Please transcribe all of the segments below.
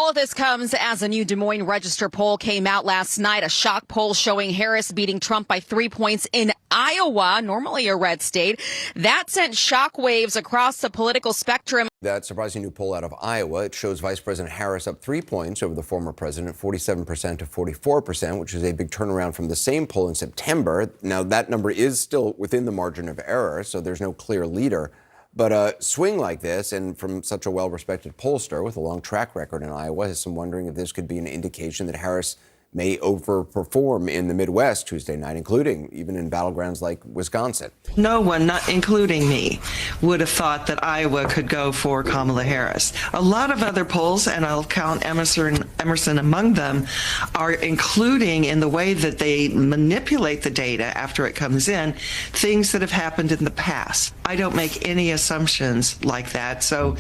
All of this comes as a new Des Moines Register poll came out last night, a shock poll showing Harris beating Trump by 3 points in Iowa, normally a red state. That sent shockwaves across the political spectrum. That surprising new poll out of Iowa, it shows Vice President Harris up 3 points over the former president, 47% to 44%, which is a big turnaround from the same poll in September. Now, that number is still within the margin of error, so there's no clear leader. But a swing like this, and from such a well-respected pollster with a long track record in Iowa, has some wondering if this could be an indication that Harris may overperform in the Midwest Tuesday night, including even in battlegrounds like Wisconsin. No one, not including me, would have thought that Iowa could go for Kamala Harris. A lot of other polls, and I'll count Emerson among them, are including in the way that they manipulate the data after it comes in, things that have happened in the past. I don't make any assumptions like that. So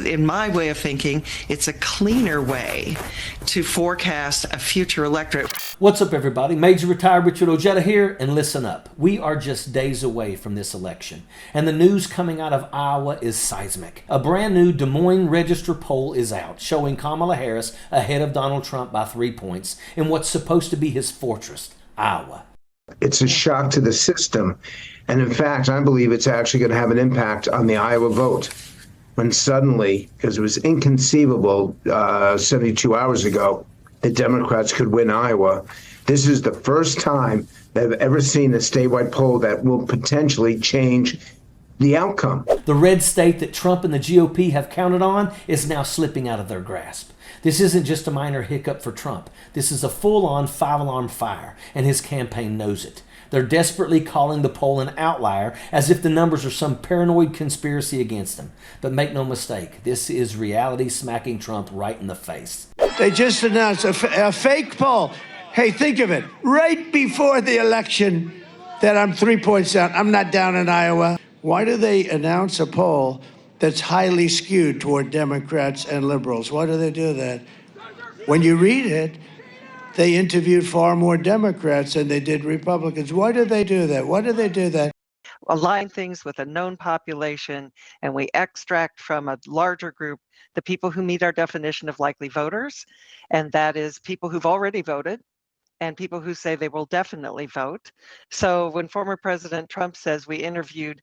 in my way of thinking, it's a cleaner way to forecast a future electorate. What's up, everybody? Major Retired Richard Ojeda here, and listen up. We are just days away from this election, and the news coming out of Iowa is seismic. A brand new Des Moines Register poll is out, showing Kamala Harris ahead of Donald Trump by 3 points in what's supposed to be his fortress, Iowa. It's a shock to the system, and in fact, I believe it's actually going to have an impact on the Iowa vote. When suddenly, because it was inconceivable 72 hours ago, the Democrats could win Iowa. This is the first time they've ever seen a statewide poll that will potentially change the outcome. The red state that Trump and the GOP have counted on is now slipping out of their grasp. This isn't just a minor hiccup for Trump. This is a full-on five-alarm fire, and his campaign knows it. They're desperately calling the poll an outlier, as if the numbers are some paranoid conspiracy against them. But make no mistake, this is reality smacking Trump right in the face. They just announced a fake poll. Hey, think of it. Right before the election that I'm 3 points down. I'm not down in Iowa. Why do they announce a poll that's highly skewed toward Democrats and liberals? Why do they do that? When you read it, they interviewed far more Democrats than they did Republicans. Why do they do that? Why do they do that? Align things with a known population, and we extract from a larger group the people who meet our definition of likely voters, and that is people who've already voted and people who say they will definitely vote. So when former President Trump says we interviewed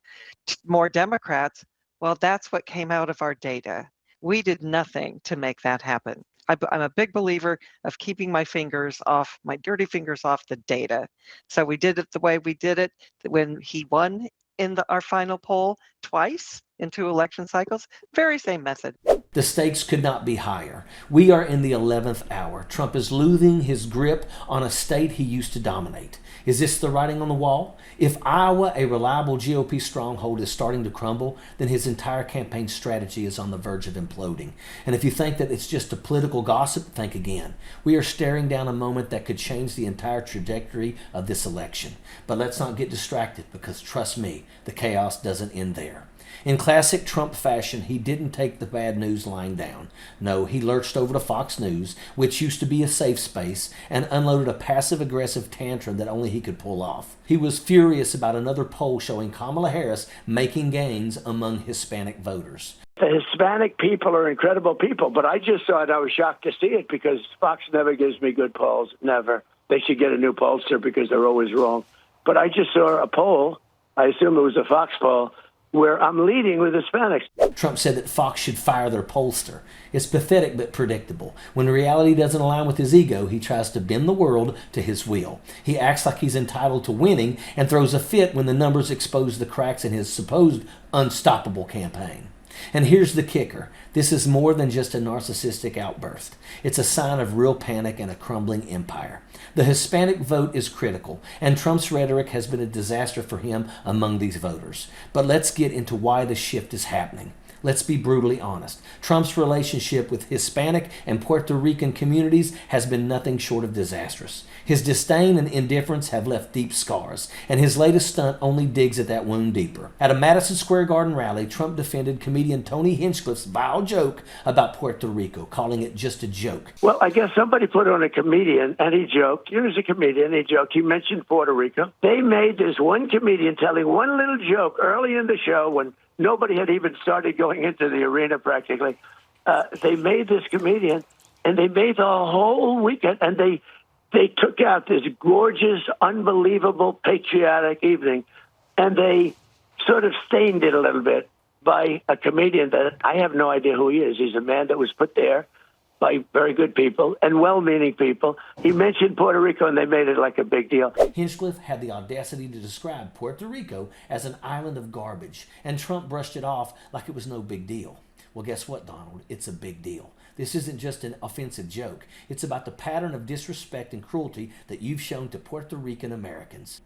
more Democrats, well, that's what came out of our data. We did nothing to make that happen. I'm a big believer of keeping my dirty fingers off the data. So we did it the way we did it when he won in our final poll twice in 2 election cycles. Very same method. The stakes could not be higher. We are in the 11th hour. Trump is losing his grip on a state he used to dominate. Is this the writing on the wall? If Iowa, a reliable GOP stronghold, is starting to crumble, then his entire campaign strategy is on the verge of imploding. And if you think that it's just a political gossip, think again. We are staring down a moment that could change the entire trajectory of this election. But let's not get distracted, because trust me, the chaos doesn't end there. In classic Trump fashion, he didn't take the bad news lying down. No, he lurched over to Fox News, which used to be a safe space, and unloaded a passive-aggressive tantrum that only he could pull off. He was furious about another poll showing Kamala Harris making gains among Hispanic voters. The Hispanic people are incredible people, but I just thought I was shocked to see it because Fox never gives me good polls, never. They should get a new pollster because they're always wrong. But I just saw a poll, I assume it was a Fox poll, where I'm leading with Hispanics. Trump said that Fox should fire their pollster. It's pathetic but predictable. When reality doesn't align with his ego, he tries to bend the world to his will. He acts like he's entitled to winning and throws a fit when the numbers expose the cracks in his supposed unstoppable campaign. And here's the kicker. This is more than just a narcissistic outburst. It's a sign of real panic and a crumbling empire. The Hispanic vote is critical, and Trump's rhetoric has been a disaster for him among these voters. But let's get into why the shift is happening. Let's be brutally honest. Trump's relationship with Hispanic and Puerto Rican communities has been nothing short of disastrous. His disdain and indifference have left deep scars, and his latest stunt only digs at that wound deeper. At a Madison Square Garden rally, Trump defended comedian Tony Hinchcliffe's vile joke about Puerto Rico, calling it just a joke. Well, I guess somebody put on a comedian, and he joked. He was a comedian, he joked. He mentioned Puerto Rico. They made this one comedian telling one little joke early in the show when nobody had even started going into the arena practically. They made this comedian And they made the whole weekend, and they took out this gorgeous, unbelievable, patriotic evening, and they sort of stained it a little bit by a comedian that I have no idea who he is. He's a man that was put there by very good people and well-meaning people. He mentioned Puerto Rico, and they made it like a big deal. Hinchcliffe had the audacity to describe Puerto Rico as an island of garbage, and Trump brushed it off like it was no big deal. Well, guess what, Donald? It's a big deal. This isn't just an offensive joke. It's about the pattern of disrespect and cruelty that you've shown to Puerto Rican Americans.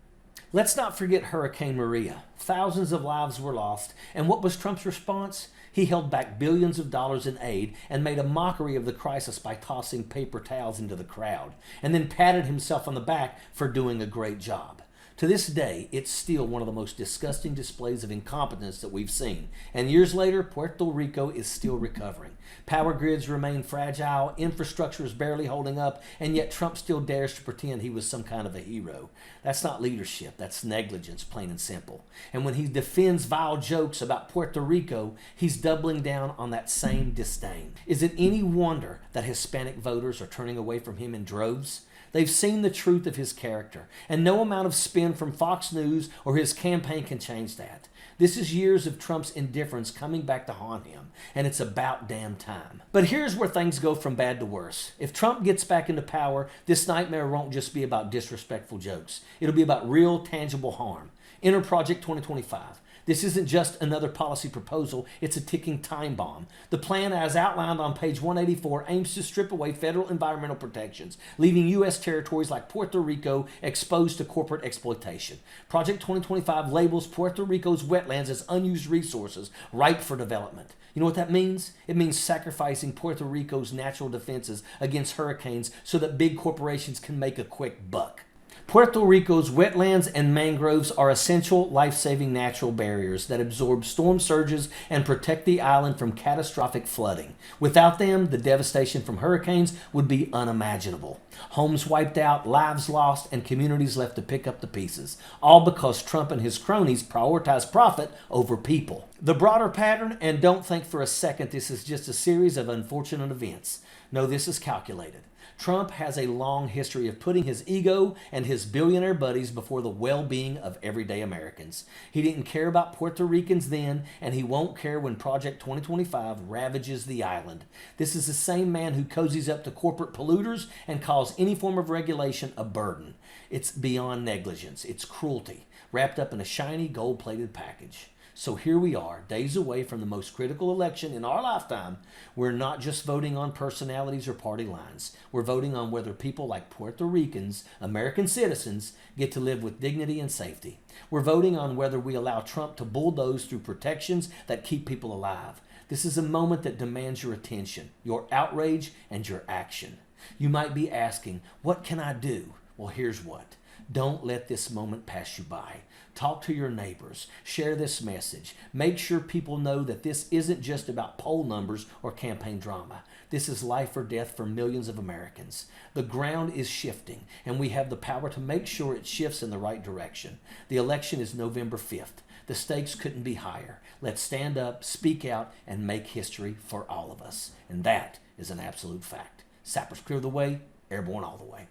Let's not forget Hurricane Maria. Thousands of lives were lost, and what was Trump's response? He held back billions of dollars in aid and made a mockery of the crisis by tossing paper towels into the crowd, and then patted himself on the back for doing a great job. To this day, it's still one of the most disgusting displays of incompetence that we've seen. And years later, Puerto Rico is still recovering. Power grids remain fragile, infrastructure is barely holding up, and yet Trump still dares to pretend he was some kind of a hero. That's not leadership, that's negligence, plain and simple. And when he defends vile jokes about Puerto Rico, he's doubling down on that same disdain. Is it any wonder that Hispanic voters are turning away from him in droves? They've seen the truth of his character, and no amount of spin from Fox News or his campaign can change that. This is years of Trump's indifference coming back to haunt him, and it's about damn time. But here's where things go from bad to worse. If Trump gets back into power, this nightmare won't just be about disrespectful jokes. It'll be about real, tangible harm. Enter Project 2025. This isn't just another policy proposal, it's a ticking time bomb. The plan, as outlined on page 184, aims to strip away federal environmental protections, leaving U.S. territories like Puerto Rico exposed to corporate exploitation. Project 2025 labels Puerto Rico's wetlands as unused resources, ripe for development. You know what that means? It means sacrificing Puerto Rico's natural defenses against hurricanes so that big corporations can make a quick buck. Puerto Rico's wetlands and mangroves are essential life-saving natural barriers that absorb storm surges and protect the island from catastrophic flooding. Without them, the devastation from hurricanes would be unimaginable. Homes wiped out, lives lost, and communities left to pick up the pieces, all because Trump and his cronies prioritize profit over people. The broader pattern, and don't think for a second this is just a series of unfortunate events. No, this is calculated. Trump has a long history of putting his ego and his billionaire buddies before the well-being of everyday Americans. He didn't care about Puerto Ricans then, and he won't care when Project 2025 ravages the island. This is the same man who cozies up to corporate polluters and calls any form of regulation a burden. It's beyond negligence. It's cruelty, wrapped up in a shiny gold-plated package. So here we are, days away from the most critical election in our lifetime. We're not just voting on personalities or party lines. We're voting on whether people like Puerto Ricans, American citizens, get to live with dignity and safety. We're voting on whether we allow Trump to bulldoze through protections that keep people alive. This is a moment that demands your attention, your outrage, and your action. You might be asking, what can I do? Well, here's what. Don't let this moment pass you by. Talk to your neighbors. Share this message. Make sure people know that this isn't just about poll numbers or campaign drama. This is life or death for millions of Americans. The ground is shifting, and we have the power to make sure it shifts in the right direction. The election is November 5th. The stakes couldn't be higher. Let's stand up, speak out, and make history for all of us. And that is an absolute fact. Sappers clear the way, airborne all the way.